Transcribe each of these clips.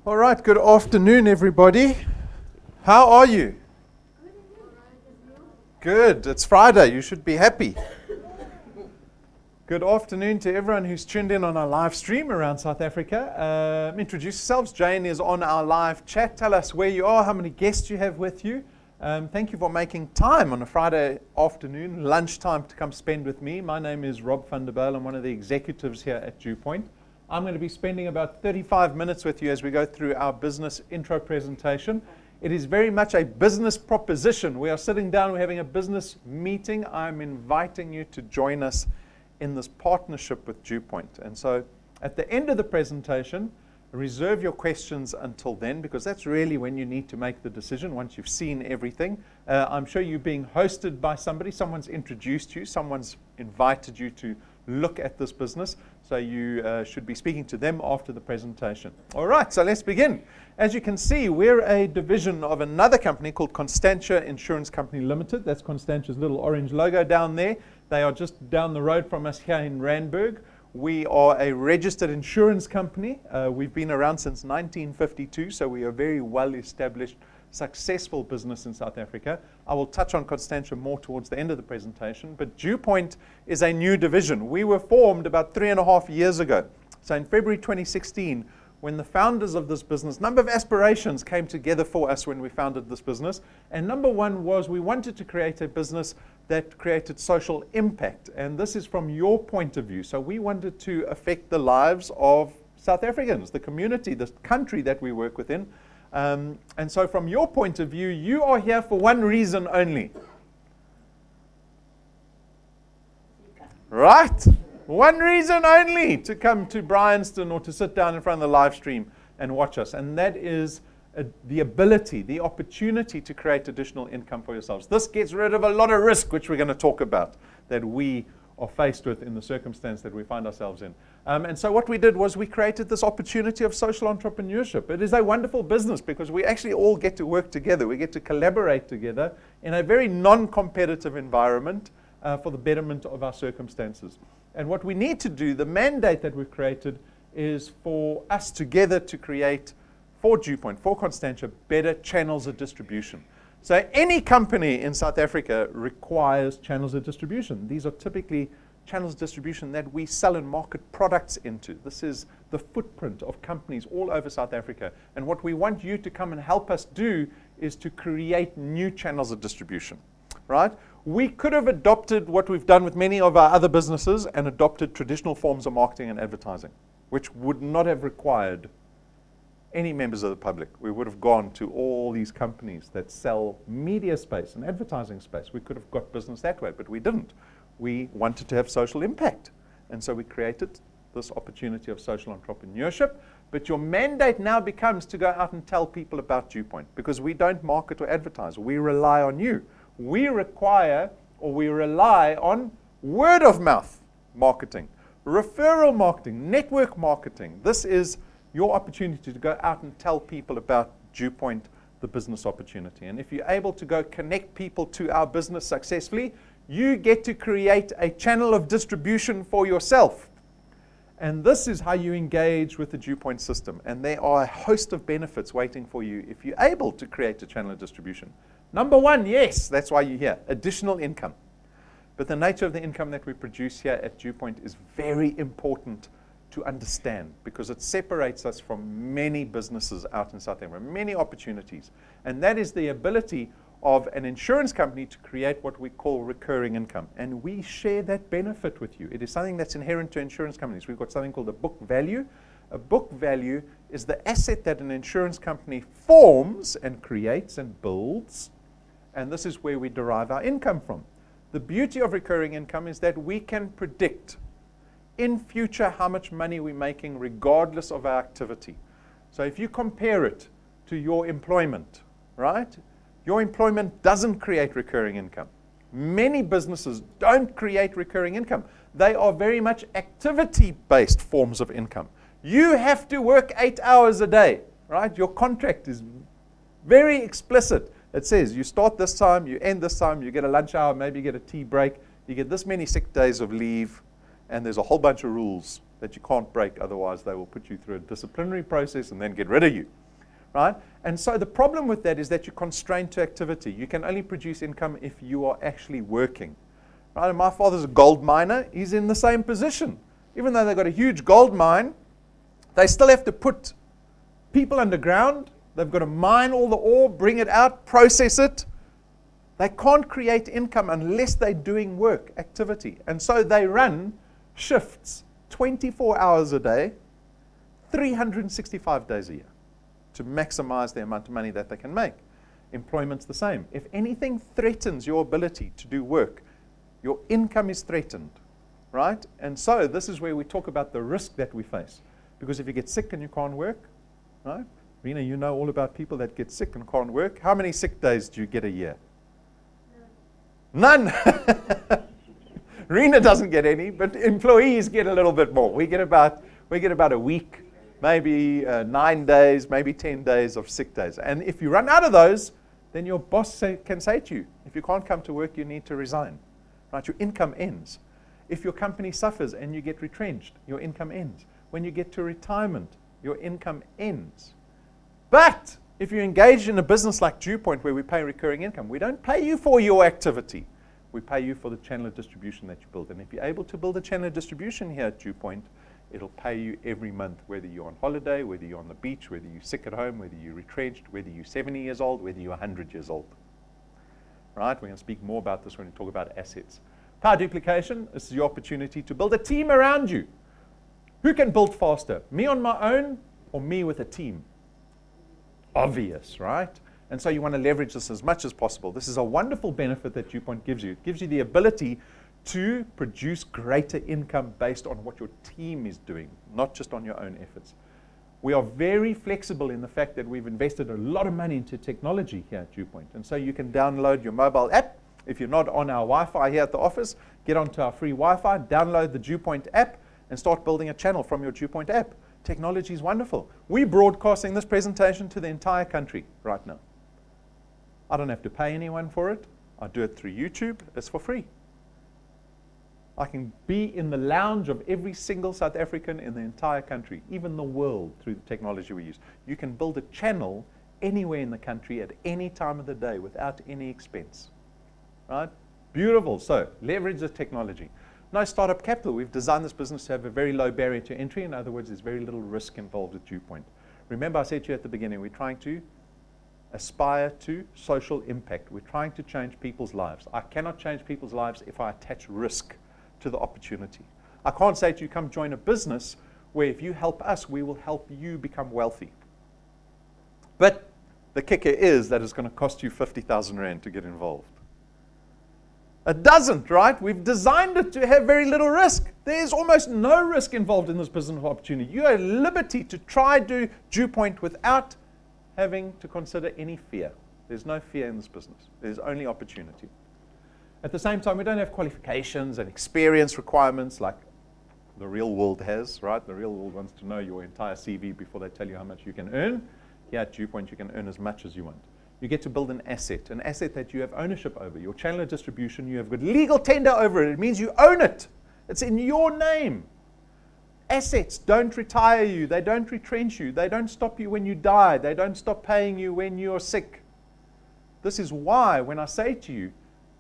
All right, good afternoon, everybody. How are you? Good. It's Friday. You should be happy. Good afternoon to everyone who's tuned in on our live stream around South Africa. Introduce yourselves. Jane is on our live chat. Tell us where you are, how many guests you have with you. Thank you for making time on a Friday afternoon, lunchtime, to come spend with me. My name is Rob van der Bijl. I'm one of the executives here at DuePoint. I'm going to be spending about 35 minutes with you as we go through our business intro presentation. It is very much a business proposition. We are sitting down, we're having a business meeting. I'm inviting you to join us in this partnership with DuePoint. And so at the end of the presentation, reserve your questions until then, because that's really when you need to make the decision once you've seen everything. I'm sure you're being hosted by somebody. Someone's introduced you. Someone's invited you to look at this business. So you should be speaking to them after the presentation. All right, so let's begin. As you can see, we're a division of another company called Constantia Insurance Company Limited. That's Constantia's little orange logo down there. They are just down the road from us here in Randburg. We are a registered insurance company. We've been around since 1952, so we are a very well-established, successful business in South Africa. I will touch on Constantia more towards the end of the presentation, but DuePoint is a new division. We were formed about 3.5 years ago. So in February 2016, when the founders of this business, number of aspirations came together for us when we founded this business. And number one was we wanted to create a business that created social impact. And this is from your point of view. So we wanted to affect the lives of South Africans, the community, the country that we work within. And so from your point of view, you are here for one reason only. Right? One reason only to come to Bryanston or to sit down in front of the live stream and watch us. And that is the ability, the opportunity to create additional income for yourselves. This gets rid of a lot of risk, which we're going to talk about, that we are faced with in the circumstance that we find ourselves in. And so what we did was we created this opportunity of social entrepreneurship. It is a wonderful business because we actually all get to work together. We get to collaborate together in a very non-competitive environment for the betterment of our circumstances. And what we need to do, the mandate that we've created, is for us together to create, for DuePoint, for Constantia, better channels of distribution. So any company in South Africa requires channels of distribution. These are typically channels of distribution that we sell and market products into. This is the footprint of companies all over South Africa. And what we want you to come and help us do is to create new channels of distribution, right? We could have adopted what we've done with many of our other businesses and adopted traditional forms of marketing and advertising, which would not have required any members of the public. We would have gone to all these companies that sell media space and advertising space. We could have got business that way, but we didn't. We wanted to have social impact. And so we created this opportunity of social entrepreneurship. But your mandate now becomes to go out and tell people about DuePoint, because we don't market or advertise. We rely on you. We require, or we rely on, word of mouth marketing, referral marketing, network marketing. This is your opportunity to go out and tell people about DuePoint, the business opportunity. And if you're able to go connect people to our business successfully, you get to create a channel of distribution for yourself. And this is how you engage with the DuePoint system. And there are a host of benefits waiting for you if you're able to create a channel of distribution. Number one, yes, that's why you're here, additional income. But the nature of the income that we produce here at DuePoint is very important to understand, because it separates us from many businesses out in South Africa, many opportunities. And that is the ability of an insurance company to create what we call recurring income. And we share that benefit with you. It is something that's inherent to insurance companies. We've got something called a book value. A book value is the asset that an insurance company forms and creates and builds. And this is where we derive our income from. The beauty of recurring income is that we can predict in future how much money we're making regardless of our activity. So if you compare it to your employment, right? Your employment doesn't create recurring income. Many businesses don't create recurring income. They are very much activity-based forms of income. You have to work 8 hours a day, right? Your contract is very explicit. It says you start this time, you end this time, you get a lunch hour, maybe you get a tea break, you get this many sick days of leave, and there's a whole bunch of rules that you can't break, otherwise they will put you through a disciplinary process and then get rid of you, right? And so the problem with that is that you're constrained to activity. You can only produce income if you are actually working, right? And my father's a gold miner. He's in the same position. Even though they've got a huge gold mine, they still have to put people underground. They've got to mine all the ore, bring it out, process it. They can't create income unless they're doing work, activity. And so they run shifts 24 hours a day, 365 days a year to maximize the amount of money that they can make. Employment's the same. If anything threatens your ability to do work, your income is threatened, right? And so this is where we talk about the risk that we face. Because if you get sick and you can't work, right? Rena, you know all about people that get sick and can't work. How many sick days do you get a year? None. Rena doesn't get any, but employees get a little bit more. We get about a week, maybe 9 days, maybe 10 days of sick days. And if you run out of those, then your boss can say to you, if you can't come to work, you need to resign. Right? Your income ends. If your company suffers and you get retrenched, your income ends. When you get to retirement, your income ends. But if you engage in a business like DuePoint where we pay recurring income, we don't pay you for your activity. We pay you for the Chandler Distribution that you build. And if you're able to build a Chandler Distribution here at DuePoint, it'll pay you every month, whether you're on holiday, whether you're on the beach, whether you're sick at home, whether you're retrenched, whether you're 70 years old, whether you're 100 years old. Right? We're going to speak more about this when we talk about assets. Power duplication, this is your opportunity to build a team around you. Who can build faster? Me on my own or me with a team? Obvious, right? And so you want to leverage this as much as possible. This is a wonderful benefit that DuePoint gives you. It gives you the ability to produce greater income based on what your team is doing, not just on your own efforts. We are very flexible in the fact that we've invested a lot of money into technology here at DuePoint. And so you can download your mobile app. If you're not on our Wi-Fi here at the office, get onto our free Wi-Fi, download the DuePoint app, and start building a channel from your DuePoint app. Technology is wonderful. We're broadcasting this presentation to the entire country right now. I don't have to pay anyone for it. I do it through YouTube. It's for free. I can be in the lounge of every single South African in the entire country, even the world, through the technology we use. You can build a channel anywhere in the country at any time of the day without any expense. Right? Beautiful. So leverage the technology. No startup capital. We've designed this business to have a very low barrier to entry. In other words, there's very little risk involved at DuePoint. Remember I said to you at the beginning, we're trying to aspire to social impact. We're trying to change people's lives. I cannot change people's lives if I attach risk to the opportunity. I can't say to you, come join a business where if you help us, we will help you become wealthy. But the kicker is that it's going to cost you 50,000 Rand to get involved. It doesn't, right? We've designed it to have very little risk. There's almost no risk involved in this business opportunity. You are at liberty to try do DuePoint without having to consider any fear. There's no fear in this business. There's only opportunity. At the same time, we don't have qualifications and experience requirements like the real world has, right? The real world wants to know your entire CV before they tell you how much you can earn. Here at DuePoint, you can earn as much as you want. You get to build an asset that you have ownership over. Your Chandler Distribution, you have got legal tender over it. It means you own it. It's in your name. Assets don't retire you. They don't retrench you. They don't stop you when you die. They don't stop paying you when you're sick. This is why when I say to you,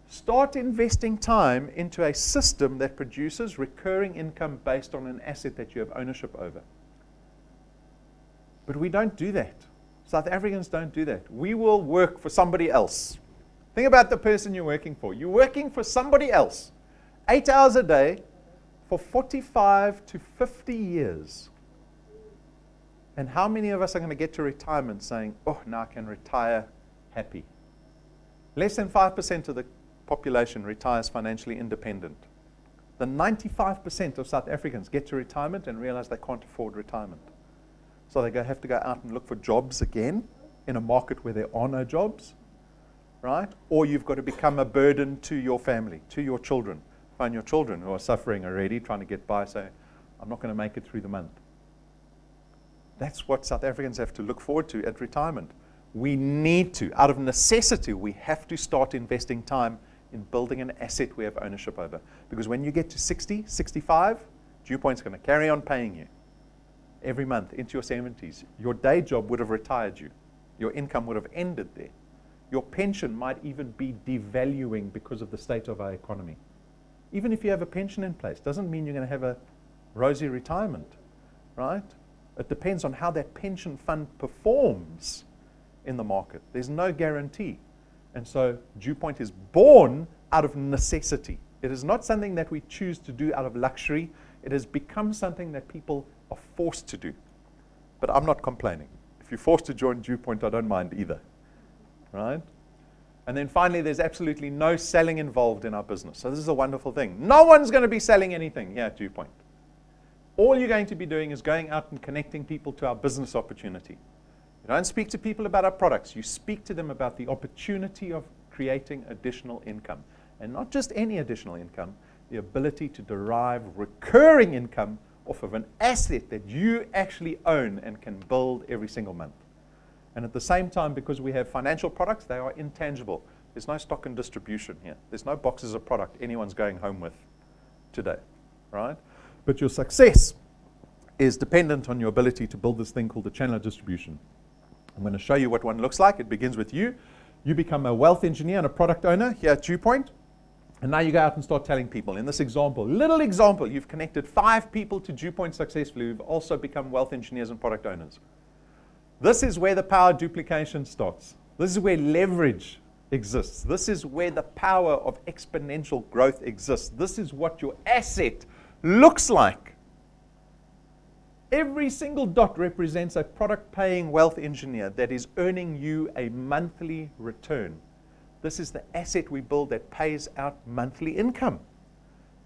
start investing time into a system that produces recurring income based on an asset that you have ownership over. But we don't do that. South Africans don't do that. We will work for somebody else. Think about the person you're working for. You're working for somebody else. 8 hours a day for 45 to 50 years. And how many of us are going to get to retirement saying, oh, now I can retire happy? Less than 5% of the population retires financially independent. The 95% of South Africans get to retirement and realize they can't afford retirement. So they have to go out and look for jobs again in a market where there are no jobs, right? Or you've got to become a burden to your family, to your children. Find your children who are suffering already, trying to get by, say, I'm not going to make it through the month. That's what South Africans have to look forward to at retirement. We need to, out of necessity, we have to start investing time in building an asset we have ownership over. Because when you get to 60, 65, DuePoint's going to carry on paying you every month into your 70s. Your day job would have retired you. Your income would have ended there. Your pension might even be devaluing because of the state of our economy. Even if you have a pension in place, doesn't mean you're going to have a rosy retirement, right? It depends on how that pension fund performs in the market. There's no guarantee. And so DuePoint is born out of necessity. It is not something that we choose to do out of luxury. It has become something that people are forced to do. But I'm not complaining. If you're forced to join DuePoint, I don't mind either, right? And then finally, there's absolutely no selling involved in our business. So this is a wonderful thing. No one's going to be selling anything here at DuePoint. All you're going to be doing is going out and connecting people to our business opportunity. You don't speak to people about our products. You speak to them about the opportunity of creating additional income. And not just any additional income, the ability to derive recurring income off of an asset that you actually own and can build every single month. And at the same time, because we have financial products, they are intangible. There's no stock and distribution here. There's no boxes of product anyone's going home with today, right? But your success is dependent on your ability to build this thing called the Chandler Distribution. I'm going to show you what one looks like. It begins with you. You become a wealth engineer and a product owner here at DuePoint. And now you go out and start telling people. In this example, little example, you've connected 5 people to DuePoint successfully who've also become wealth engineers and product owners. This is where the power duplication starts. This is where leverage exists. This is where the power of exponential growth exists. This is what your asset looks like. Every single dot represents a product-paying wealth engineer that is earning you a monthly return. This is the asset we build that pays out monthly income.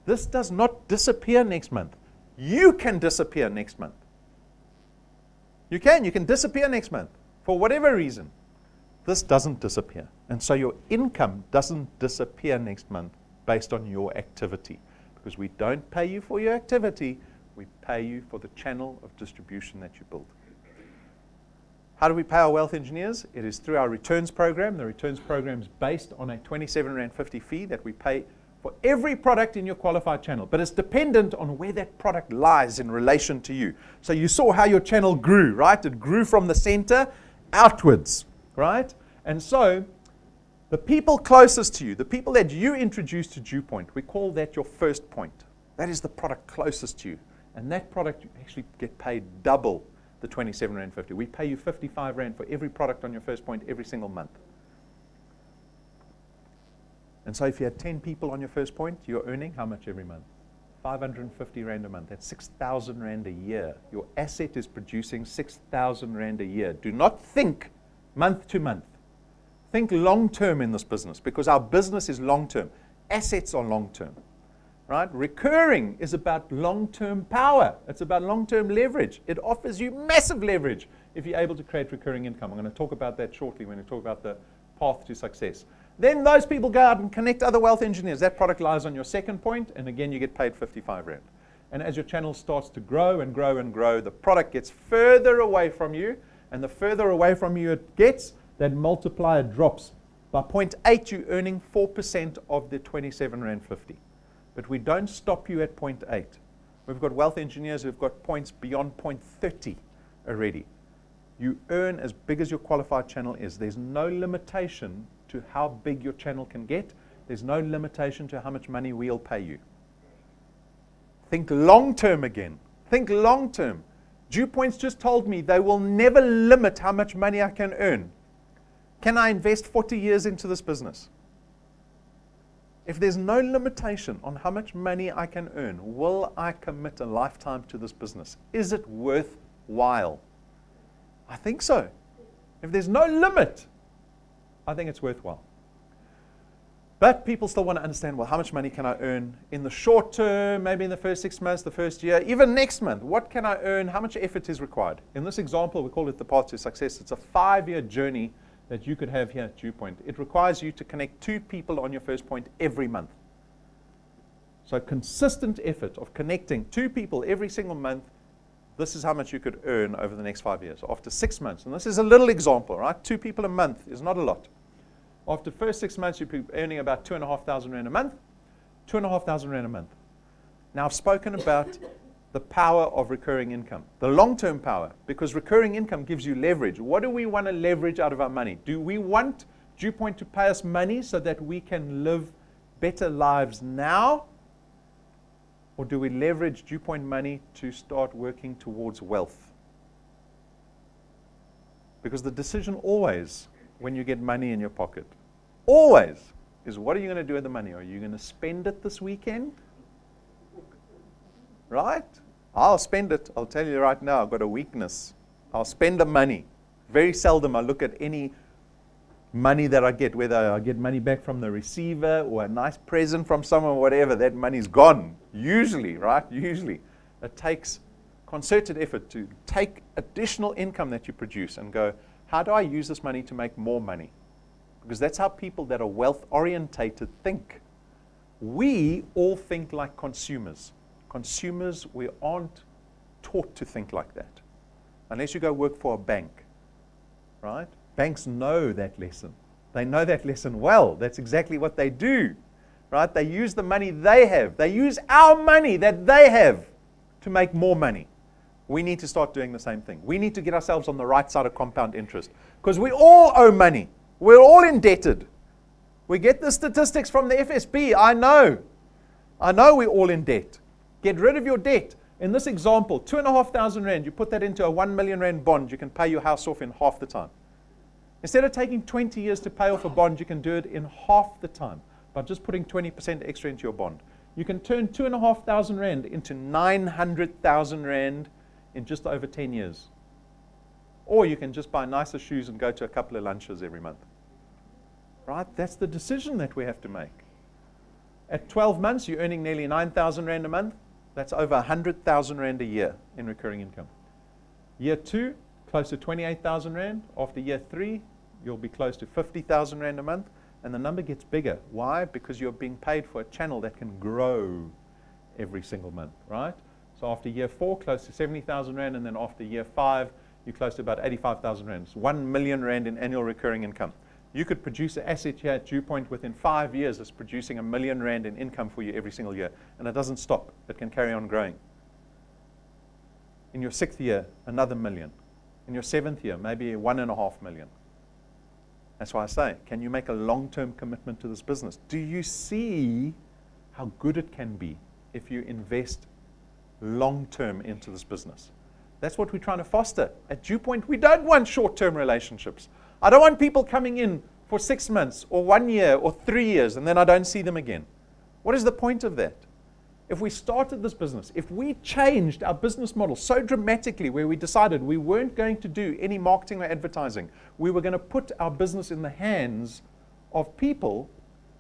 This does not disappear next month. You can disappear next month. You can disappear next month for whatever reason. This doesn't disappear. And so your income doesn't disappear next month based on your activity. Because we don't pay you for your activity, we pay you for the channel of distribution that you build. How do we pay our wealth engineers? It is through our returns program. The returns program is based on a 27.50 Rand fee that we pay for every product in your qualified channel. But it's dependent on where that product lies in relation to you. So you saw how your channel grew, right? It grew from the center outwards, right? And so the people closest to you, the people that you introduce to DuePoint, we call that your first point. That is the product closest to you. And that product, you actually get paid double the 27.50 Rand. We pay you 55 Rand for every product on your first point every single month. And so if you had 10 people on your first point, you're earning how much every month? 550 Rand a month. That's 6,000 Rand a year. Your asset is producing 6,000 Rand a year. Do not think month to month. Think long term in this business, because our business is long term. Assets are long term. Right? Recurring is about long-term power. It's about long-term leverage. It offers you massive leverage if you're able to create recurring income. I'm going to talk about that shortly when we talk about the path to success. Then those people go out and connect other wealth engineers. That product lies on your second point, and again, you get paid 55 Rand. And as your channel starts to grow and grow and grow, the product gets further away from you, and the further away from you it gets, that multiplier drops. By 0.8, you're earning 4% of the 27.50 Rand. But we don't stop you at 0.8. We've got wealth engineers who've got points beyond 0.30 already. You earn as big as your qualified channel is. There's no limitation to how big your channel can get. There's no limitation to how much money we'll pay you. Think long term again. Think long term. DuePoint's just told me they will never limit how much money I can earn. Can I invest 40 years into this business? If there's no limitation on how much money I can earn, will I commit a lifetime to this business? Is it worthwhile? I think so. If there's no limit, I think it's worthwhile. But people still want to understand, well, how much money can I earn in the short term, maybe in the first 6 months, the first year, even next month? What can I earn? How much effort is required? In this example, we call it the path to success. It's a 5-year journey that you could have here at DuePoint. It requires you to connect 2 people on your first point every month. So consistent effort of connecting 2 people every single month, this is how much you could earn over the next 5 years. After 6 months, and this is a little example, right? 2 people a month is not a lot. After the first 6 months, you'll be earning about 2,500 Rand a month. 2,500 Rand a month. Now, I've spoken about the power of recurring income, the long-term power, because recurring income gives you leverage. What do we want to leverage out of our money? Do we want DuePoint to pay us money so that we can live better lives now? Or do we leverage DuePoint money to start working towards wealth? Because the decision always, when you get money in your pocket, always is, what are you going to do with the money? Are you going to spend it this weekend? Right? I'll spend it. I'll tell you right now, I've got a weakness. I'll spend the money. Very seldom I look at any money that I get, whether I get money back from the receiver or a nice present from someone, whatever, that money's gone. Usually, right? Usually. It takes concerted effort to take additional income that you produce and go, how do I use this money to make more money? Because that's how people that are wealth-orientated think. We all think like consumers. Consumers, we aren't taught to think like that. Unless you go work for a bank, right? Banks know that lesson. They know that lesson well. That's exactly what they do, right? They use the money they have. They use our money that they have to make more money. We need to start doing the same thing. We need to get ourselves on the right side of compound interest, because we all owe money. We're all indebted. We get the statistics from the FSB. I know we're all in debt. Get rid of your debt. In this example, 2,500 rand, you put that into a 1 million rand bond, you can pay your house off in half the time. Instead of taking 20 years to pay off a bond, you can do it in half the time by just putting 20% extra into your bond. You can turn 2,500 rand into 900,000 rand in just over 10 years. Or you can just buy nicer shoes and go to a couple of lunches every month. Right? That's the decision that we have to make. At 12 months, you're earning nearly 9,000 rand a month. That's over 100,000 rand a year in recurring income. Year 2, close to 28,000 rand. After year 3, you'll be close to 50,000 rand a month. And the number gets bigger. Why? Because you're being paid for a channel that can grow every single month, right? So after year 4, close to 70,000 rand. And then after year 5, you're close to about 85,000 rand. It's 1 million rand in annual recurring income. You could produce an asset here at DuePoint within 5 years. It's producing 1 million rand in income for you every single year. And it doesn't stop. It can carry on growing. In your 6th year, another million. In your 7th year, maybe 1.5 million. That's why I say, can you make a long-term commitment to this business? Do you see how good it can be if you invest long-term into this business? That's what we're trying to foster. At DuePoint, we don't want short-term relationships. I don't want people coming in for 6 months or 1 year or 3 years and then I don't see them again. What is the point of that? If we started this business, if we changed our business model so dramatically where we decided we weren't going to do any marketing or advertising, we were going to put our business in the hands of people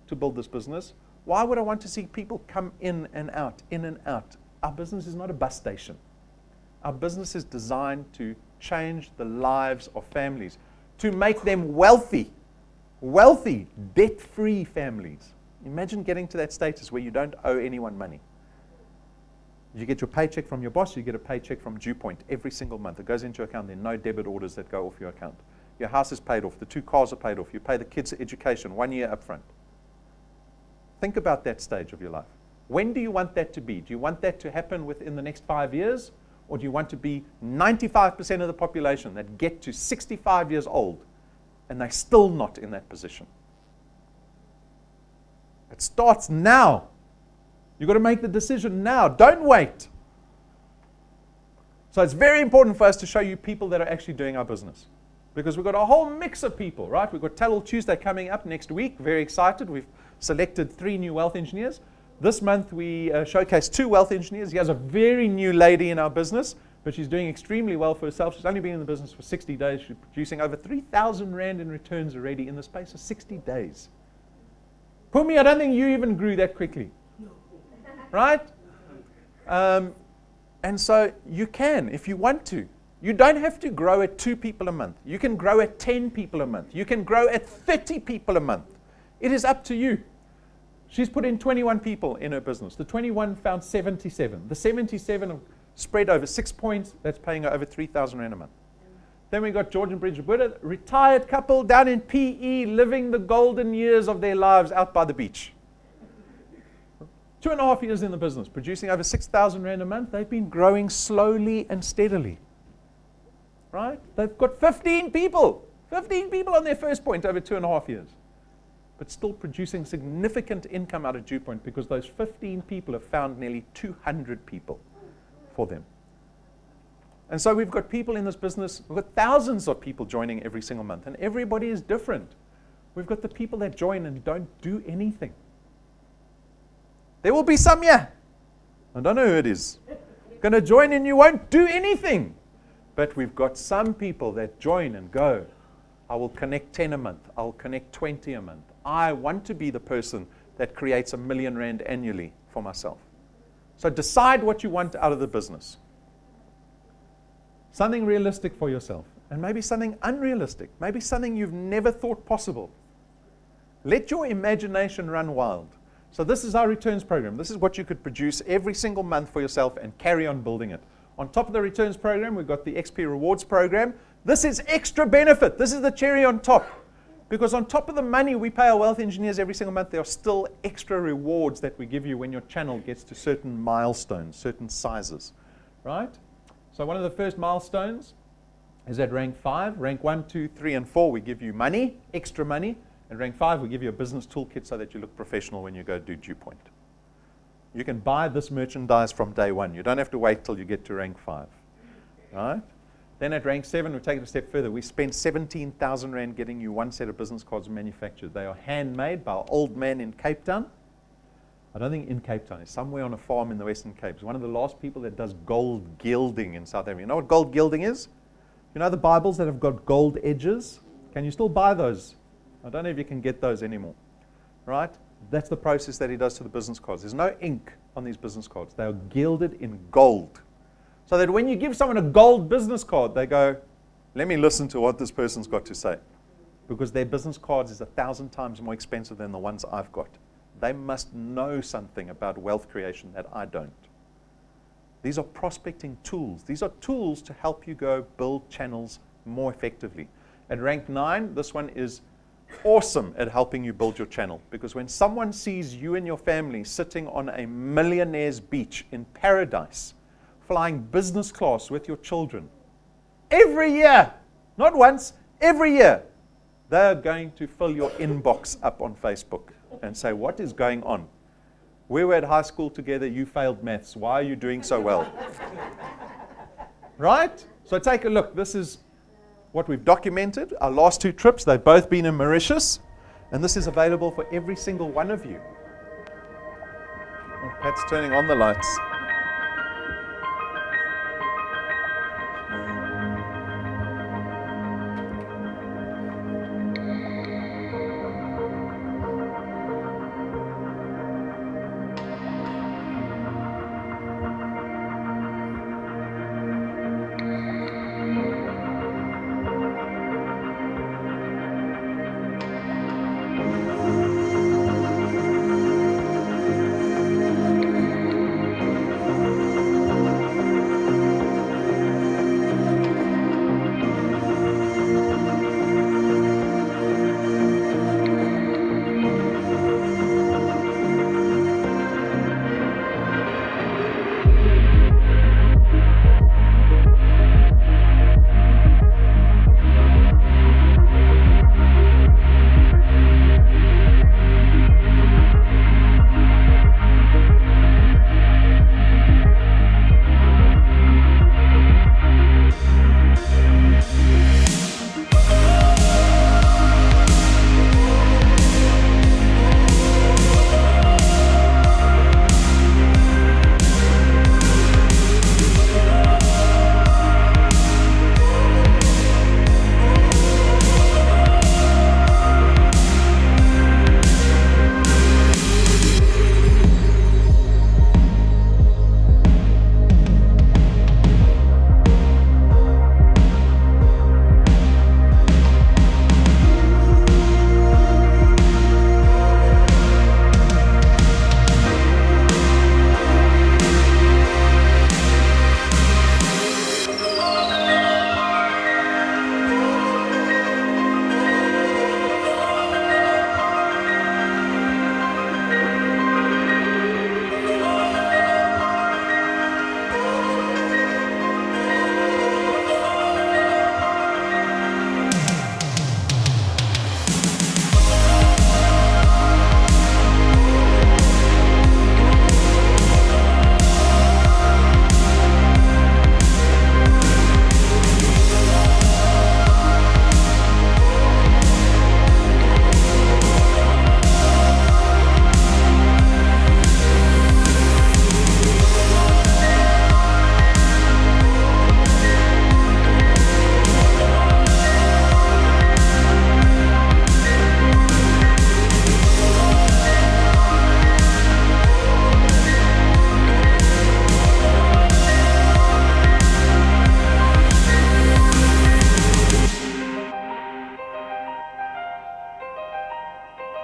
to build this business, why would I want to see people come in and out, in and out? Our business is not a bus station. Our business is designed to change the lives of families, to make them wealthy, debt-free families. Imagine getting to that status where you don't owe anyone money. You get your paycheck from your boss, you get a paycheck from DuePoint every single month. It goes into your account. There are no debit orders that go off your account. Your house is paid off. The 2 cars are paid off. You pay the kids' education 1 year up front. Think about that stage of your life. When do you want that to be? Do you want that to happen within the next 5 years? Or do you want to be 95% of the population that get to 65 years old and they're still not in that position? It starts now. You've got to make the decision now. Don't wait. So it's very important for us to show you people that are actually doing our business. Because we've got a whole mix of people, right? We've got Tell All Tuesday coming up next week. Very excited. We've selected 3 new wealth engineers. This month we showcase 2 wealth engineers. Here's a very new lady in our business, but she's doing extremely well for herself. She's only been in the business for 60 days. She's producing over 3,000 rand in returns already in the space of 60 days. Pumi, I don't think you even grew that quickly. Right? And so you can, if you want to. You don't have to grow at 2 people a month. You can grow at 10 people a month. You can grow at 30 people a month. It is up to you. She's put in 21 people in her business. The 21 found 77. The 77 are spread over 6 points. That's paying her over 3,000 rand a month. Then we got George and Bridget Buddha, retired couple down in PE, living the golden years of their lives out by the beach. 2.5 years in the business, producing over 6,000 Rand a month. They've been growing slowly and steadily. Right? They've got 15 people on their first point over 2.5 years, but still producing significant income out of DuePoint because those 15 people have found nearly 200 people for them. And so we've got people in this business, we've got thousands of people joining every single month, and everybody is different. We've got the people that join and don't do anything. There will be some here. I don't know who it is. Going to join and you won't do anything. But we've got some people that join and go, I will connect 10 a month. I will connect 20 a month. I want to be the person that creates R1 million annually for myself. So decide what you want out of the business. Something realistic for yourself, and maybe something unrealistic, maybe something you've never thought possible. Let your imagination run wild. So this is our returns program. This is what you could produce every single month for yourself and carry on building it. On top of the returns program, we've got the XP rewards program. This is extra benefit. This is the cherry on top. Because on top of the money we pay our wealth engineers every single month, there are still extra rewards that we give you when your channel gets to certain milestones, certain sizes, right? So one of the first milestones is at rank 5. Rank 1, 2, 3, and 4, we give you money, extra money. And rank 5, we give you a business toolkit so that you look professional when you go do DuePoint. You can buy this merchandise from day one. You don't have to wait till you get to rank 5. Right? Then at rank 7, we take it a step further. We spent 17,000 Rand getting you one set of business cards manufactured. They are handmade by an old man in Cape Town. I don't think in Cape Town. It's somewhere on a farm in the Western Cape. It's one of the last people that does gold gilding in South Africa. You know what gold gilding is? You know the Bibles that have got gold edges? Can you still buy those? I don't know if you can get those anymore. Right? That's the process that he does to the business cards. There's no ink on these business cards. They are gilded in gold. So that when you give someone a gold business card, they go, let me listen to what this person's got to say. Because their business cards is 1,000 times more expensive than the ones I've got. They must know something about wealth creation that I don't. These are prospecting tools. These are tools to help you go build channels more effectively. At rank 9, this one is awesome at helping you build your channel. Because when someone sees you and your family sitting on a millionaire's beach in paradise, flying business class with your children, every year, not once, every year, they're going to fill your inbox up on Facebook and say, what is going on? We were at high school together, you failed maths. Why are you doing so well? Right? So take a look. This is what we've documented. Our last 2 trips, they've both been in Mauritius. And this is available for every single one of you. Oh, Pat's turning on the lights.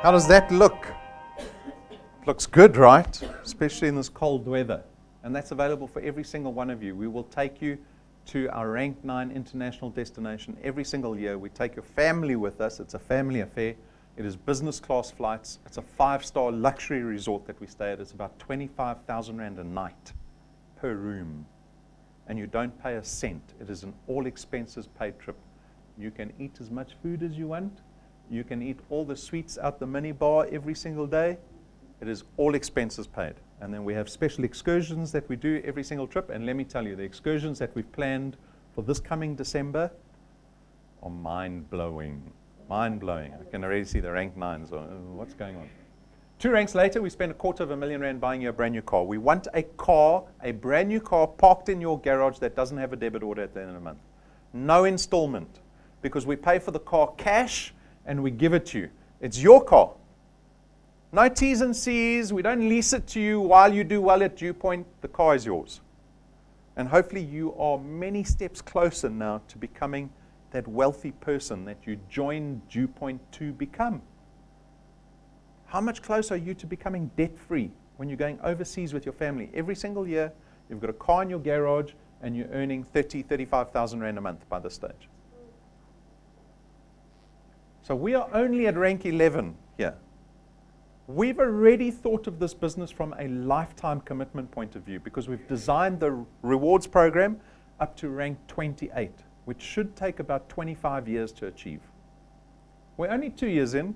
How does that look? Looks good, right? Especially in this cold weather. And that's available for every single one of you. We will take you to our Rank 9 international destination every single year. We take your family with us. It's a family affair. It is business class flights. It's a 5-star luxury resort that we stay at. It's about 25,000 Rand a night per room. And you don't pay a cent. It is an all expenses paid trip. You can eat as much food as you want. You can eat all the sweets out the mini bar every single day. It is all expenses paid. And then we have special excursions that we do every single trip. And let me tell you, the excursions that we've planned for this coming December are mind-blowing. Mind-blowing. I can already see the rank 9s. What's going on? 2 ranks later, we spent R250,000 Rand buying you a brand new car. We want a car, a brand new car, parked in your garage that doesn't have a debit order at the end of the month. No installment. Because we pay for the car cash and we give it to you. It's your car. No T's and C's. We don't lease it to you while you do well at DuePoint. The car is yours. And hopefully you are many steps closer now to becoming that wealthy person that you joined DuePoint to become. How much closer are you to becoming debt-free when you're going overseas with your family? Every single year, you've got a car in your garage and you're earning 35,000 Rand a month by this stage. So we are only at rank 11 here. We've already thought of this business from a lifetime commitment point of view because we've designed the rewards program up to rank 28, which should take about 25 years to achieve. We're only 2 years in.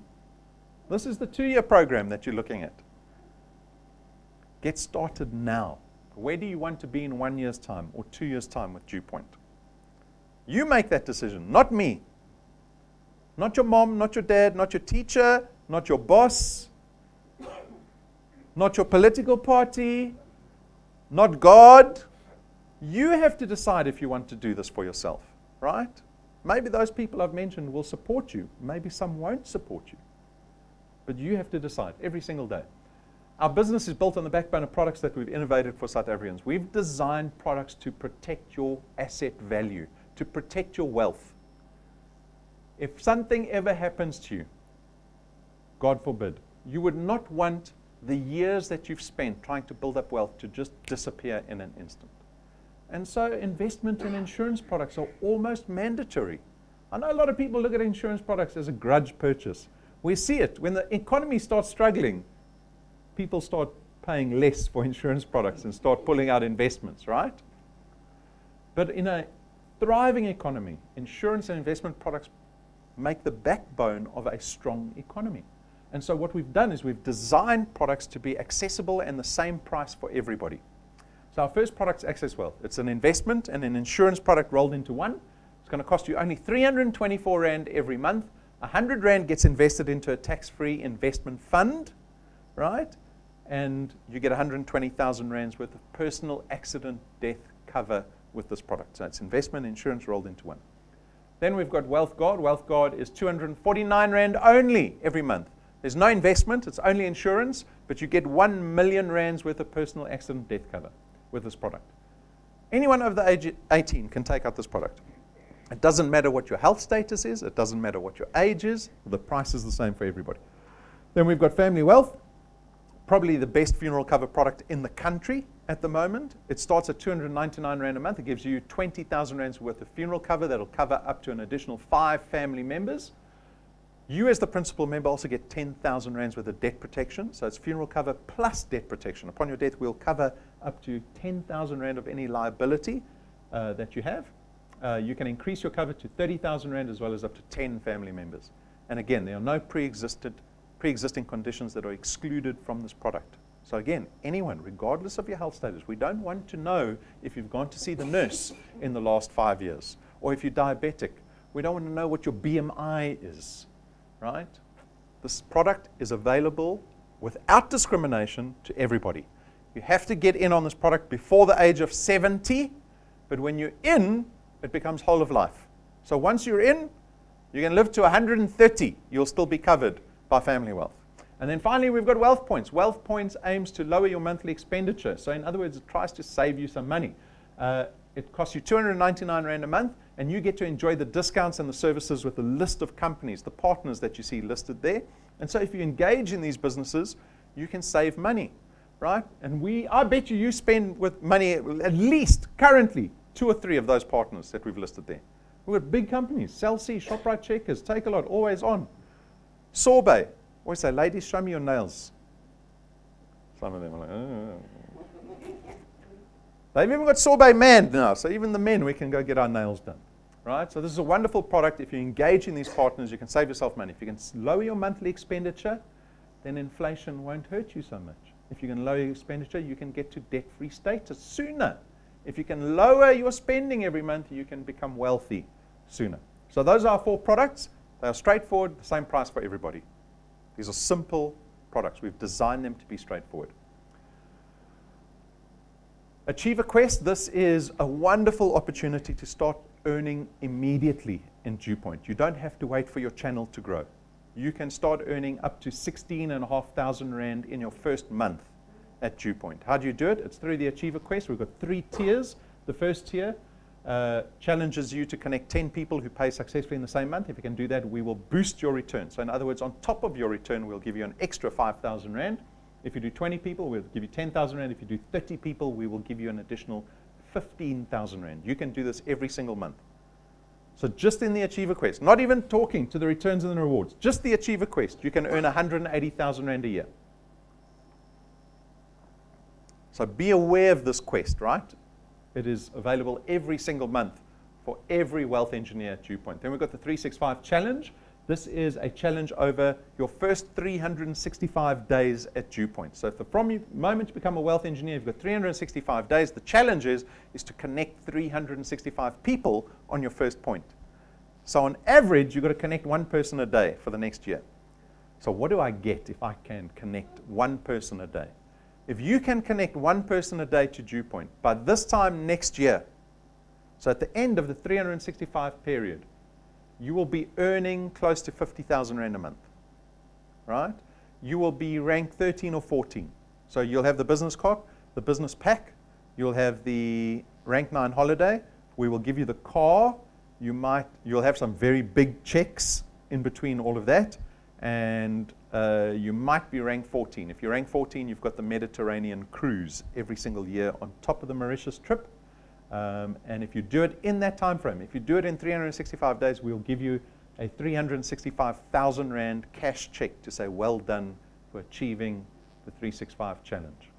This is the 2-year program that you're looking at. Get started now. Where do you want to be in 1 year's time or 2 years' time with DuePoint? You make that decision, not me. Not your mom, not your dad, not your teacher, not your boss, not your political party, not God. You have to decide if you want to do this for yourself, right? Maybe those people I've mentioned will support you. Maybe some won't support you. But you have to decide every single day. Our business is built on the backbone of products that we've innovated for South Africans. We've designed products to protect your asset value, to protect your wealth. If something ever happens to you, God forbid, you would not want the years that you've spent trying to build up wealth to just disappear in an instant. And so investment in insurance products are almost mandatory. I know a lot of people look at insurance products as a grudge purchase. We see it. When the economy starts struggling, people start paying less for insurance products and start pulling out investments, right? But in a thriving economy, insurance and investment products make the backbone of a strong economy. And so what we've done is we've designed products to be accessible and the same price for everybody. So our first product is Access Wealth. It's an investment and an insurance product rolled into one. It's going to cost you only 324 Rand every month. 100 Rand gets invested into a tax-free investment fund, right? And you get 120,000 Rands worth of personal accident death cover with this product. So it's investment, insurance rolled into one. Then we've got Wealth Guard. Wealth Guard is 249 Rand only every month. There's no investment, it's only insurance, but you get 1 million Rands worth of personal accident death cover with this product. Anyone over the age of 18 can take out this product. It doesn't matter what your health status is, it doesn't matter what your age is, the price is the same for everybody. Then we've got Family Wealth, probably the best funeral cover product in the country at the moment. It starts at 299 Rand a month. It gives you 20,000 Rands worth of funeral cover that'll cover up to an additional 5 family members. You as the principal member also get 10,000 Rands worth of debt protection. So it's funeral cover plus debt protection. Upon your death, we'll cover up to 10,000 Rand of any liability that you have. You can increase your cover to 30,000 Rand as well as up to 10 family members. And again, there are no pre-existing conditions that are excluded from this product. So again, anyone, regardless of your health status, we don't want to know if you've gone to see the nurse in the last 5 years or if you're diabetic. We don't want to know what your BMI is, right? This product is available without discrimination to everybody. You have to get in on this product before the age of 70, but when you're in, it becomes whole of life. So once you're in, you can live to 130. You'll still be covered by Family Wealth. And then finally, we've got Wealth Points. Wealth Points aims to lower your monthly expenditure. So in other words, it tries to save you some money. It costs you 299 Rand a month, and you get to enjoy the discounts and the services with a list of companies, the partners that you see listed there. And so if you engage in these businesses, you can save money, right? And I bet you spend with money at least currently 2 or 3 of those partners that we've listed there. We've got big companies, Cell C, ShopRite Checkers, Take a Lot, Always On, Sorbet. Always say, ladies, show me your nails. Some of them are like, oh. They've even got Sorbet Man now, so even the men, we can go get our nails done. Right? So this is a wonderful product. If you engage in these partners, you can save yourself money. If you can lower your monthly expenditure, then inflation won't hurt you so much. If you can lower your expenditure, you can get to debt-free status sooner. If you can lower your spending every month, you can become wealthy sooner. So those are our 4 products. They are straightforward, the same price for everybody. These are simple products. We've designed them to be straightforward. Achieve a Quest. This is a wonderful opportunity to start earning immediately in DuePoint. You don't have to wait for your channel to grow. You can start earning up to 16,500 Rand in your first month at DuePoint. How do you do it? It's through the Achieve a Quest. We've got 3 tiers. The first tier challenges you to connect 10 people who pay successfully in the same month. If you can do that, we will boost your return. So in other words, on top of your return, we'll give you an extra 5,000 Rand. If you do 20 people, we'll give you 10,000 Rand. If you do 30 people, we will give you an additional 15,000 Rand. You can do this every single month. So just in the Achiever Quest, not even talking to the returns and the rewards, just the Achiever Quest, you can earn 180,000 Rand a year. So be aware of this quest, right? It is available every single month for every wealth engineer at DuePoint. Then we've got the 365 challenge. This is a challenge over your first 365 days at DuePoint. So from the moment you become a wealth engineer, you've got 365 days. The challenge is to connect 365 people on your first point. So on average, you've got to connect 1 person a day for the next year. So what do I get if I can connect 1 person a day? If you can connect 1 person a day to DuePoint, by this time next year, so at the end of the 365 period, you will be earning close to 50,000 Rand a month, right? You will be ranked 13 or 14. So you'll have the business card, the business pack, you'll have the rank 9 holiday, we will give you the car, you'll have some very big checks in between all of that, and you might be ranked 14. If you're ranked 14, you've got the Mediterranean cruise every single year on top of the Mauritius trip. And if you do it in that time frame, if you do it in 365 days, we'll give you a 365,000 Rand cash check to say well done for achieving the 365 challenge.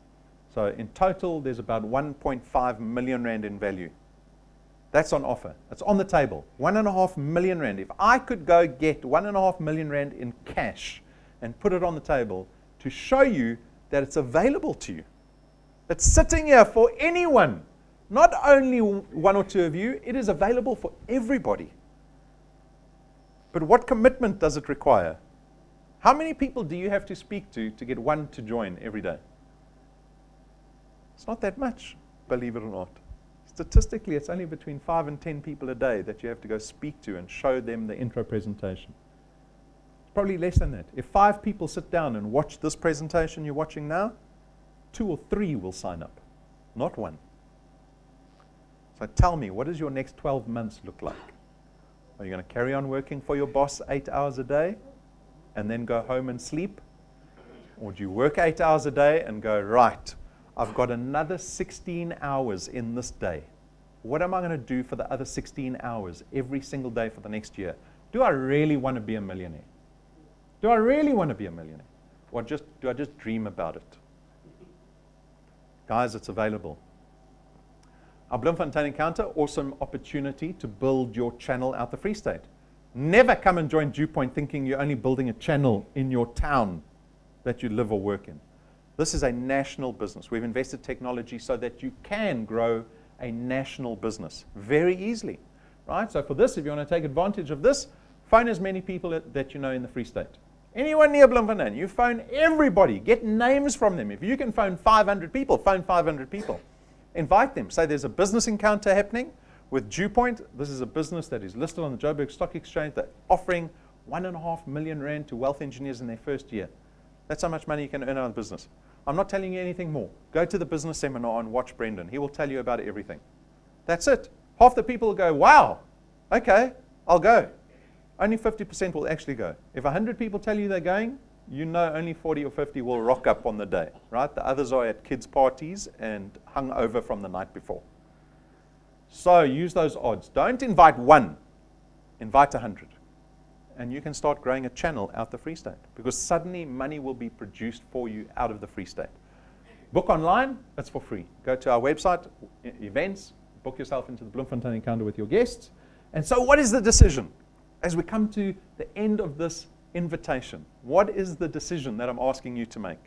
So in total, there's about 1.5 million Rand in value. That's on offer. It's on the table. 1.5 million Rand. If I could go get 1.5 million Rand in cash and put it on the table to show you that it's available to you, it's sitting here for anyone. Not only 1 or 2 of you, it is available for everybody. But what commitment does it require? How many people do you have to speak to get 1 to join every day? It's not that much, believe it or not. Statistically, it's only between 5 and 10 people a day that you have to go speak to and show them the intro presentation. It's probably less than that. If 5 people sit down and watch this presentation you're watching now, 2 or 3 will sign up, not 1. So tell me, what does your next 12 months look like? Are you going to carry on working for your boss 8 hours a day and then go home and sleep? Or do you work 8 hours a day and go, right, I've got another 16 hours in this day. What am I going to do for the other 16 hours every single day for the next year? Do I really want to be a millionaire? Do I really want to be a millionaire? Or do I just dream about it? Guys, it's available. Our Bloemfontein encounter, awesome opportunity to build your channel out the Free State. Never come and join DuePoint thinking you're only building a channel in your town that you live or work in. This is a national business. We've invested technology so that you can grow a national business very easily, right? So for this, if you want to take advantage of this, phone as many people that you know in the Free State. Anyone near Bloemfontein, you phone everybody. Get names from them. If you can phone 500 people, phone 500 people. Invite them. Say there's a business encounter happening with DuePoint. This is a business that is listed on the Joburg Stock Exchange. They're offering 1.5 million Rand to wealth engineers in their first year. That's how much money you can earn out of business. I'm not telling you anything more. Go to the business seminar and watch Brendan. He will tell you about everything. That's it. Half the people will go, wow, okay, I'll go. Only 50% will actually go. If 100 people tell you they're going, you know only 40 or 50 will rock up on the day, right? The others are at kids' parties and hung over from the night before. So use those odds. Don't invite one, invite 100. And you can start growing a channel out the Free State, because suddenly money will be produced for you out of the Free State. Book online, it's for free. Go to our website, events, book yourself into the Bloemfontein encounter with your guests. And so what is the decision? As we come to the end of this invitation, what is the decision that I'm asking you to make?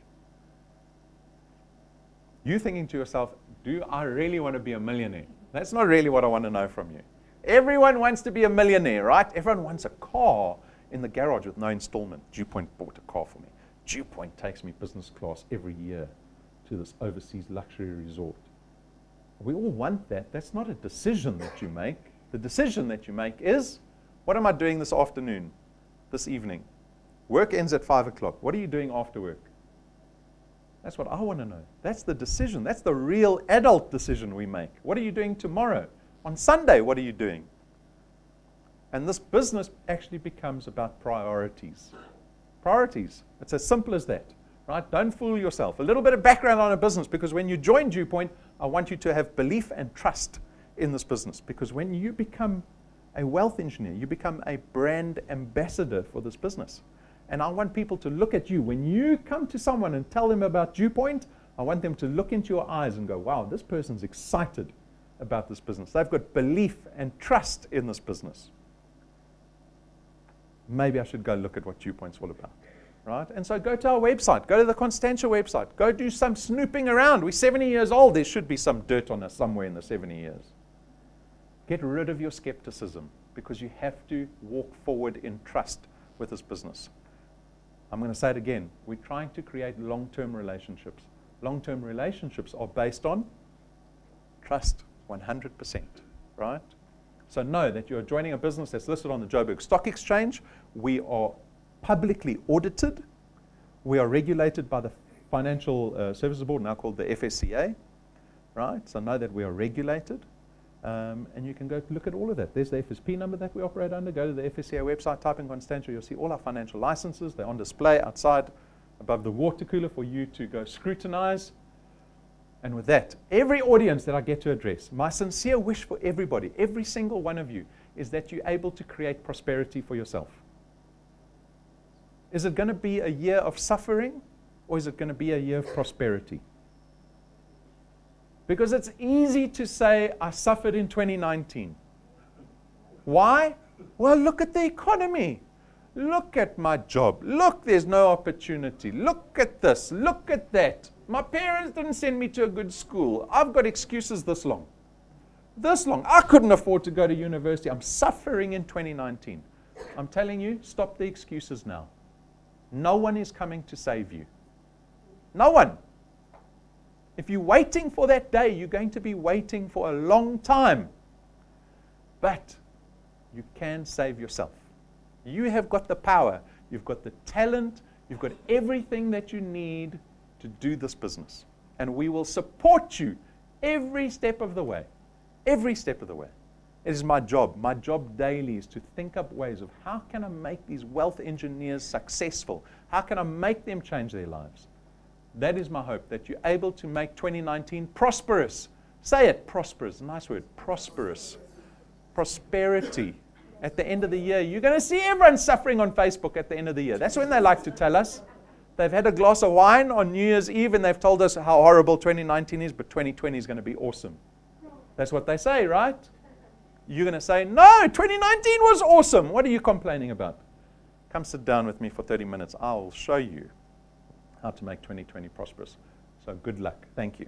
You're thinking to yourself, do I really want to be a millionaire? That's not really what I want to know from you. Everyone wants to be a millionaire, right? Everyone wants a car in the garage with no installment. DuePoint bought a car for me. DuePoint takes me business class every year to this overseas luxury resort. We all want that. That's not a decision that you make. The decision that you make is, what am I doing this afternoon, this evening? Work ends at 5 o'clock. What are you doing after work? That's what I want to know. That's the decision. That's the real adult decision we make. What are you doing tomorrow? On Sunday, what are you doing? And this business actually becomes about priorities. Priorities. It's as simple as that, right? Don't fool yourself. A little bit of background on a business, because when you join DuePoint, I want you to have belief and trust in this business. Because when you become a wealth engineer, you become a brand ambassador for this business. And I want people to look at you. When you come to someone and tell them about DuePoint, I want them to look into your eyes and go, wow, this person's excited about this business. They've got belief and trust in this business. Maybe I should go look at what DuePoint's all about, right? And so go to our website. Go to the Constantia website. Go do some snooping around. We're 70 years old. There should be some dirt on us somewhere in the 70 years. Get rid of your skepticism, because you have to walk forward in trust with this business. I'm going to say it again. We're trying to create long-term relationships. Long-term relationships are based on trust, 100%, right? So know that you're joining a business that's listed on the Joburg Stock Exchange. We are publicly audited. We are regulated by the Financial Services Board, now called the FSCA, right? So know that we are regulated. And you can go look at all of that. There's the FSP number that we operate under. Go to the FSCA website, type in Constantia. You'll see all our financial licenses. They're on display outside above the water cooler for you to go scrutinize. And with that, every audience that I get to address, my sincere wish for everybody, every single one of you, is that you're able to create prosperity for yourself. Is it going to be a year of suffering, or is it going to be a year of prosperity? Because it's easy to say, I suffered in 2019. Why? Well, look at the economy. Look at my job. Look, there's no opportunity. Look at this. Look at that. My parents didn't send me to a good school. I've got excuses this long. This long. I couldn't afford to go to university. I'm suffering in 2019. I'm telling you, stop the excuses now. No one is coming to save you. No one. If you're waiting for that day, you're going to be waiting for a long time. But you can save yourself. You have got the power. You've got the talent. You've got everything that you need to do this business. And we will support you every step of the way. Every step of the way. It is my job. My job daily is to think up ways of how can I make these wealth engineers successful? How can I make them change their lives? That is my hope, that you're able to make 2019 prosperous. Say it, prosperous. Nice word, prosperous. Prosperity. At the end of the year, you're going to see everyone suffering on Facebook at the end of the year. That's when they like to tell us. They've had a glass of wine on New Year's Eve and they've told us how horrible 2019 is, but 2020 is going to be awesome. That's what they say, right? You're going to say, no, 2019 was awesome. What are you complaining about? Come sit down with me for 30 minutes. I'll show you how to make 2020 prosperous. So good luck. Thank you.